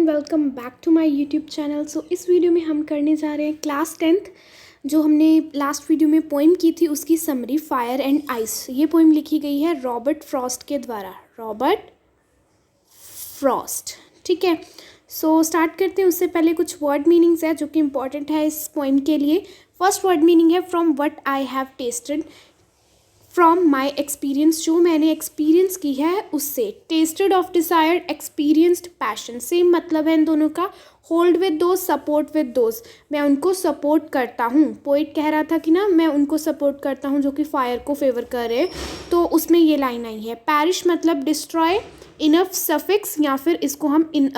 Welcome back to my YouTube channel. So इस video में हम करने जा रहे हैं क्लास 10th जो हमने लास्ट वीडियो में पोइम की थी उसकी समरी फायर एंड आइस। ये पोइम लिखी गई है रॉबर्ट फ्रॉस्ट के द्वारा, रॉबर्ट फ्रॉस्ट। ठीक है, सो स्टार्ट करते हैं। उससे पहले कुछ वर्ड मीनिंग्स है जो कि इंपॉर्टेंट है इस पोइम के लिए। फर्स्ट वर्ड मीनिंग है from what I have tested, from my experience, जो मैंने एक्सपीरियंस की है उससे। Tested of desire, experienced passion, same मतलब है इन दोनों का। Hold with those, support with those, मैं उनको सपोर्ट करता हूँ। पोइट कह रहा था कि ना मैं उनको सपोर्ट करता हूँ जो कि फायर को फेवर कर रहे, तो उसमें ये लाइन आई है। पैरिश मतलब डिस्ट्रॉय, इनफ सफिक्स या फिर इसको हम इन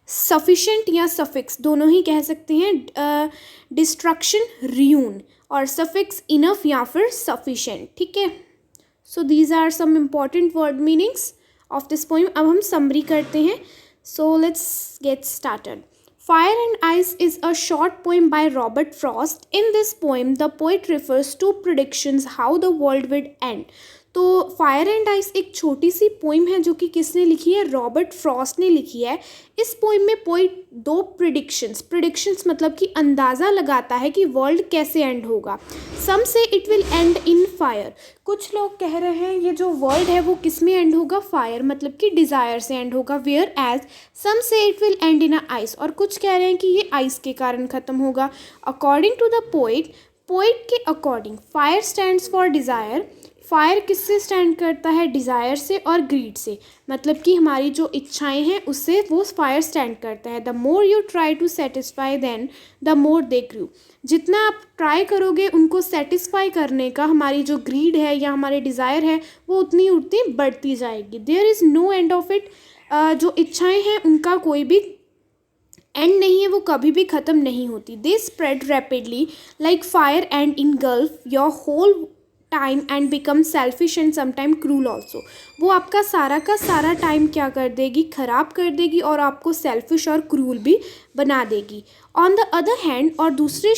सफिशेंट या सफिक्स दोनों ही कह सकते हैं। डिस्ट्रक्शन रियून, और सफिक्स इनफ या फिर सफिशेंट। ठीक है, so these are some important word meanings of this poem. अब हम समरी करते हैं। So let's get started. Fire and Ice is a short poem by Robert Frost. In this poem, the poet refers to predictions how the world would end. तो fire and ice एक छोटी सी poem है जो कि किसने लिखी है, Robert Frost ने लिखी है। इस पोइम में पोइट दो प्रिडिक्शंस मतलब कि अंदाज़ा लगाता है कि वर्ल्ड कैसे एंड होगा। सम से it will and in fire, कुछ लोग कह रहे हैं ये जो वर्ल्ड है वो किस में एंड होगा, फायर मतलब कि डिज़ायर से एंड होगा। वेयर एज सम से it will and in ice, और कुछ कह रहे हैं कि ये आइस के कारण ख़त्म होगा। अकॉर्डिंग टू द पोइट के according fire stands for desire, fire किससे स्टैंड करता है, डिज़ायर से और ग्रीड से, मतलब कि हमारी जो इच्छाएं हैं उससे वो फायर स्टैंड करता है। The more you try to satisfy then the more they grew, जितना आप ट्राई करोगे उनको सेटिस्फाई करने का, हमारी जो ग्रीड है या हमारे डिज़ायर है वो उतनी बढ़ती जाएगी। There is no end of it, जो इच्छाएँ हैं उनका कोई भी एंड नहीं है, वो कभी भी ख़त्म नहीं होती। They spread rapidly like fire and engulf your whole time and become selfish and sometime cruel also, वो आपका सारा का सारा टाइम क्या कर देगी, ख़राब कर देगी और आपको सेल्फिश और क्रूल भी बना देगी। ऑन द अदर हैंड, और दूसरे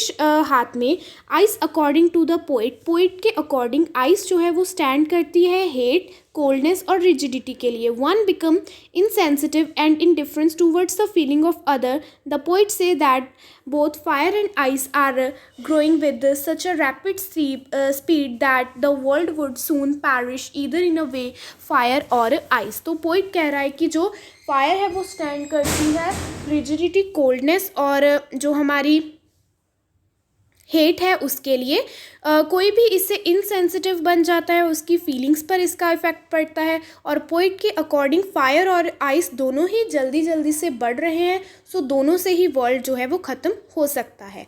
हाथ में, ice according to the poet के अकॉर्डिंग आइस जो है वो स्टैंड करती है हेट, कोल्डनेस और रिजिडिटी के लिए। One become insensitive and indifference towards the feeling of other. The poet say that both fire and ice are growing with such a rapid speed that the world would soon perish either in a way fire or ice। तो poet कह रहा है कि जो fire है वो stand करती है रिजिडिटी, कोल्डनेस और जो हमारी हेट है उसके लिए। कोई भी इससे इनसेंसिटिव बन जाता है, उसकी फीलिंग्स पर इसका इफेक्ट पड़ता है। और पोइट के अकॉर्डिंग फायर और आइस दोनों ही जल्दी जल्दी से बढ़ रहे हैं, सो दोनों से ही वर्ल्ड जो है वो ख़त्म हो सकता है।